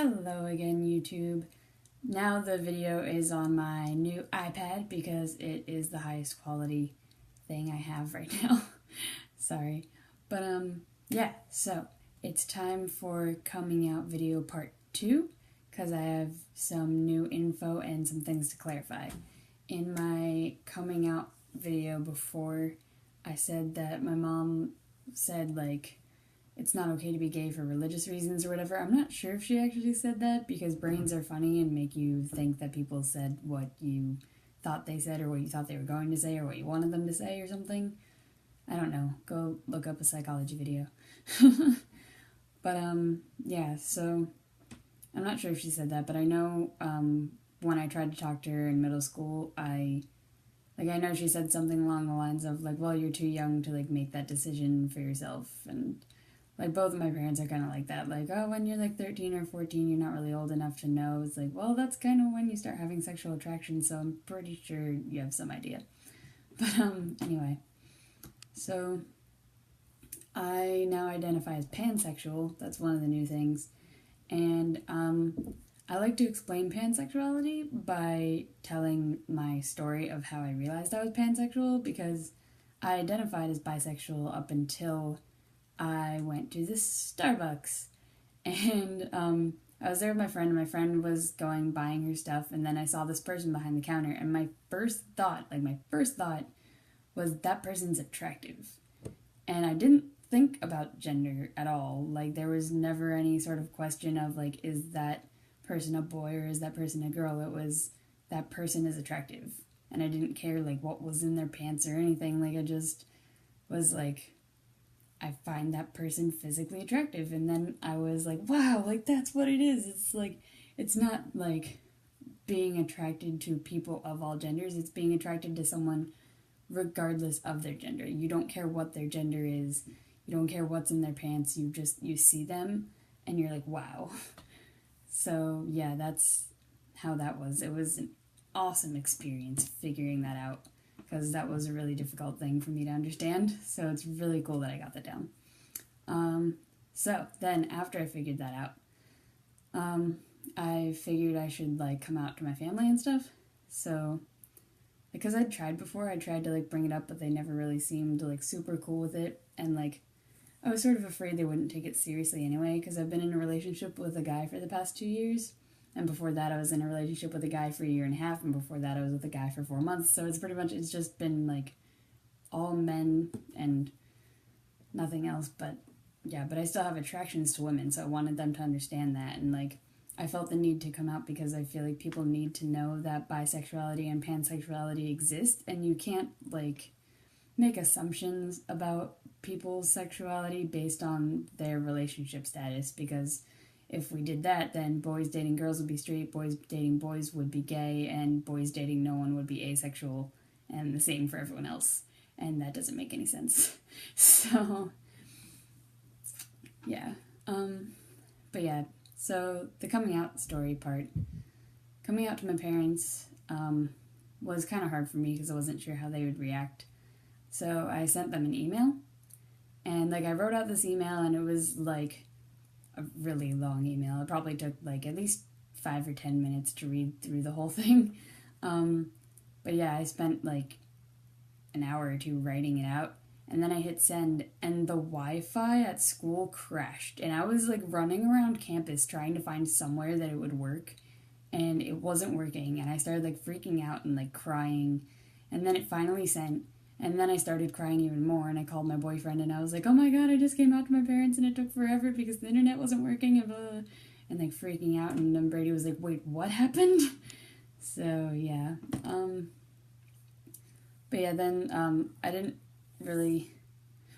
Hello again, YouTube. Now the video is on my new iPad because it is the highest quality thing I have right now. Sorry. But yeah, so it's time for coming out video part 2 because I have some new info and some things to clarify. In my coming out video before, I said that my mom said like it's not okay to be gay for religious reasons or whatever. I'm not sure if she actually said that because brains are funny and make you think that people said what you thought they said or what you thought they were going to say or what you wanted them to say or something. I don't know. Go look up a psychology video. But yeah, so I'm not sure if she said that, but I know when I tried to talk to her in middle school, I know she said something along the lines of like, well, you're too young to like make that decision for yourself. And like both of my parents are kind of like that. Like, oh, when you're like 13 or 14, you're not really old enough to know. It's like, well, that's kind of when you start having sexual attraction. So I'm pretty sure you have some idea. But anyway, so I now identify as pansexual. That's one of the new things. And I like to explain pansexuality by telling my story of how I realized I was pansexual because I identified as bisexual up until I went to the Starbucks. And I was there with my friend, and my friend was buying her stuff, and then I saw this person behind the counter, and my first thought was that person's attractive. And I didn't think about gender at all. Like, there was never any sort of question of, like, is that person a boy or is that person a girl? It was, that person is attractive. And I didn't care, like, what was in their pants or anything. Like, I just was like, I find that person physically attractive. And then I was like, wow, like, that's what it is. It's like, it's not, like, being attracted to people of all genders. It's being attracted to someone regardless of their gender. You don't care what their gender is. You don't care what's in their pants. You see them and you're like, wow. So yeah, that's how that was. It was an awesome experience figuring that out because that was a really difficult thing for me to understand. So it's really cool that I got that down. So then after I figured that out, I figured I should like come out to my family and stuff. So because I'd tried before, I tried to like bring it up, but they never really seemed like super cool with it. And like, I was sort of afraid they wouldn't take it seriously anyway, because I've been in a relationship with a guy for the past 2 years. And before that, I was in a relationship with a guy for 1.5 years. And before that, I was with a guy for 4 months. So it's just been like all men and nothing else. But yeah, but I still have attractions to women. So I wanted them to understand that. And like, I felt the need to come out because I feel like people need to know that bisexuality and pansexuality exist. And you can't like make assumptions about people's sexuality based on their relationship status, because if we did that, then boys dating girls would be straight, boys dating boys would be gay, and boys dating no one would be asexual, and the same for everyone else. And that doesn't make any sense. So, yeah. But yeah, so the coming out story part. Coming out to my parents was kind of hard for me because I wasn't sure how they would react. So I sent them an email, and like I wrote out this email, and it was like a really long email. It probably took like at least 5 or 10 minutes to read through the whole thing. But yeah, I spent like an hour or two writing it out, and then I hit send, and the Wi-Fi at school crashed, and I was like running around campus trying to find somewhere that it would work, and it wasn't working, and I started like freaking out and like crying, and then it finally sent. And then I started crying even more, and I called my boyfriend, and I was like, oh my god, I just came out to my parents, and it took forever because the internet wasn't working, and blah, blah, blah, and like freaking out, and then Brady was like, wait, what happened? So, yeah. But yeah, then I didn't really...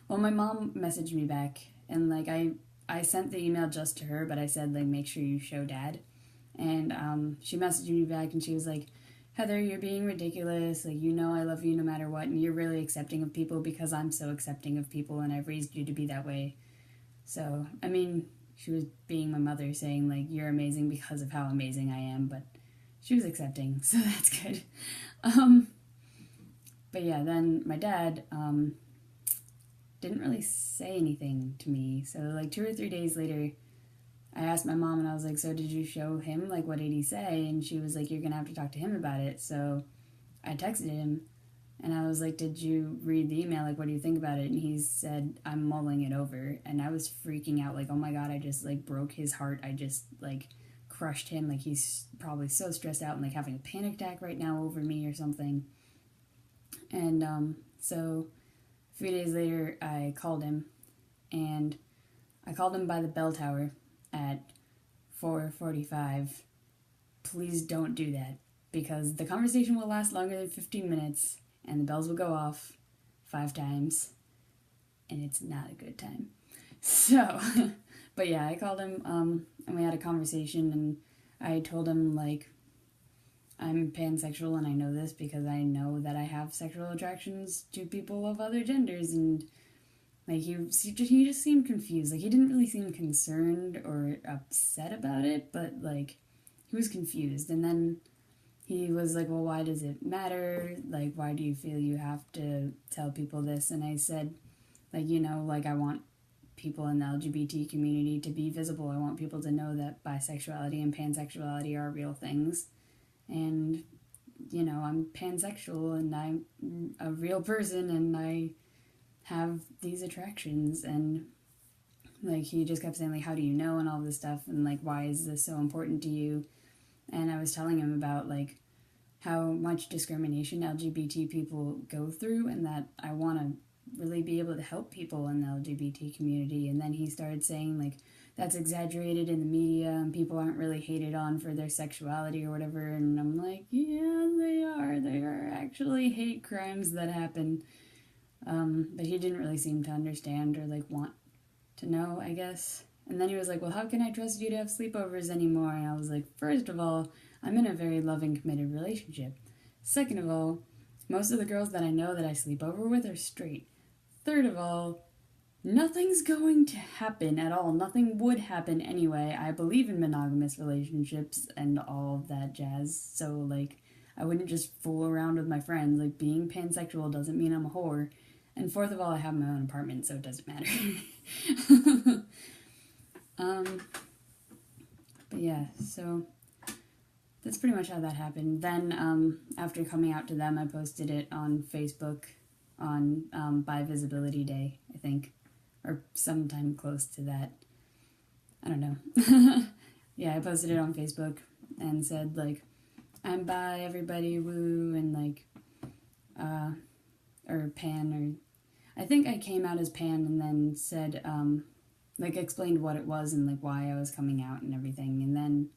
Well, my mom messaged me back, and like I sent the email just to her, but I said, like, make sure you show Dad. And she messaged me back, and she was like, Heather, you're being ridiculous, like, you know I love you no matter what, and you're really accepting of people because I'm so accepting of people, and I've raised you to be that way. So, I mean, she was being my mother, saying, like, you're amazing because of how amazing I am, but she was accepting, so that's good. But yeah, then my dad didn't really say anything to me, so, like, 2 or 3 days later, I asked my mom and I was like, so did you show him? Like, what did he say? And she was like, you're going to have to talk to him about it. So I texted him and I was like, did you read the email? Like, what do you think about it? And he said, I'm mulling it over. And I was freaking out. Like, oh my God, I just like broke his heart. I just like crushed him. Like, he's probably so stressed out and like having a panic attack right now over me or something. And so a few days later, I called him, and I called him by the bell tower at 4:45. Please don't do that, because the conversation will last longer than 15 minutes, and the bells will go off 5 times, and it's not a good time. So, but yeah, I called him, and we had a conversation, and I told him, like, I'm pansexual, and I know this because I know that I have sexual attractions to people of other genders, and like he just seemed confused. Like, he didn't really seem concerned or upset about it, but like he was confused. And then he was like, well, why does it matter? Like, why do you feel you have to tell people this? And I said, like, like, I want people in the LGBT community to be visible. I want people to know that bisexuality and pansexuality are real things. And, I'm pansexual and I'm a real person and I have these attractions. And, like, he just kept saying, like, how do you know and all this stuff, and, like, why is this so important to you? And I was telling him about, like, how much discrimination LGBT people go through, and that I want to really be able to help people in the LGBT community. And then he started saying, like, that's exaggerated in the media and people aren't really hated on for their sexuality or whatever. And I'm like, yeah, they are. They are actually hate crimes that happen. But he didn't really seem to understand or, like, want to know, I guess. And then he was like, well, how can I trust you to have sleepovers anymore? And I was like, first of all, I'm in a very loving, committed relationship. Second of all, most of the girls that I know that I sleep over with are straight. Third of all, nothing's going to happen at all. Nothing would happen anyway. I believe in monogamous relationships and all of that jazz. So, like, I wouldn't just fool around with my friends. Like, being pansexual doesn't mean I'm a whore. And fourth of all, I have my own apartment, so it doesn't matter. But yeah, so that's pretty much how that happened. Then, after coming out to them, I posted it on Facebook on Bi Visibility Day, I think, or sometime close to that. I don't know. Yeah, I posted it on Facebook and said, like, I'm bi, everybody, woo, and, like, or pan, or I think I came out as pan and then said, like, explained what it was and, like, why I was coming out and everything. And then,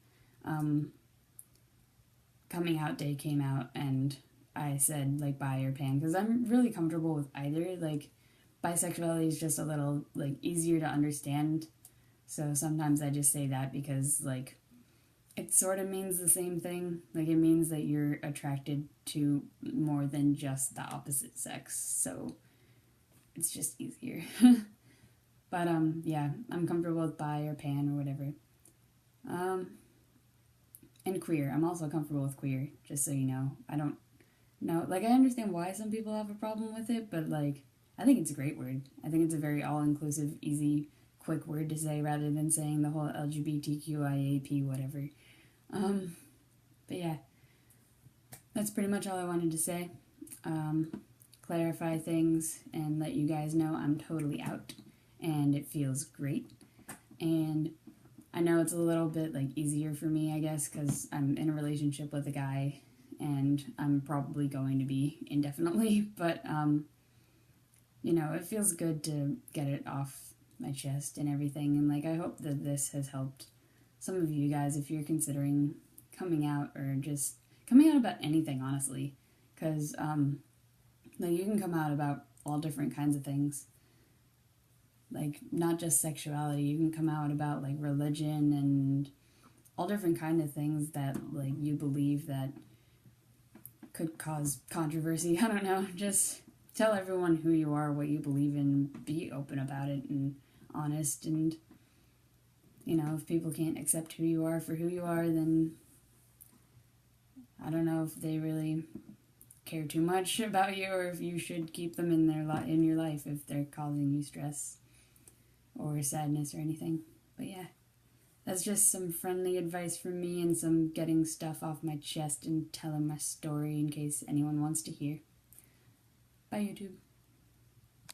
coming out day came out and I said, like, bi or pan, because I'm really comfortable with either. Like, bisexuality is just a little, like, easier to understand. So sometimes I just say that because, like, it sort of means the same thing. Like, it means that you're attracted to more than just the opposite sex. So it's just easier. But, yeah, I'm comfortable with bi or pan or whatever. And queer. I'm also comfortable with queer, just so you know. I don't know. Like, I understand why some people have a problem with it, but, like, I think it's a great word. I think it's a very all-inclusive, easy, quick word to say rather than saying the whole LGBTQIAP whatever. But yeah, that's pretty much all I wanted to say. Clarify things and let you guys know I'm totally out, and it feels great. And I know it's a little bit, like, easier for me, I guess, because I'm in a relationship with a guy, and I'm probably going to be indefinitely, but, it feels good to get it off my chest and everything, and, like, I hope that this has helped some of you guys if you're considering coming out, or just coming out about anything, honestly, because, like, you can come out about all different kinds of things. Like, not just sexuality, you can come out about, like, religion and all different kind of things that, like, you believe that could cause controversy. I don't know, just tell everyone who you are, what you believe in, be open about it and honest, and, if people can't accept who you are for who you are, then I don't know if they really care too much about you, or if you should keep them in in your life if they're causing you stress or sadness or anything. But yeah, That's just some friendly advice from me and some getting stuff off my chest and telling my story in case anyone wants to hear. Bye, YouTube.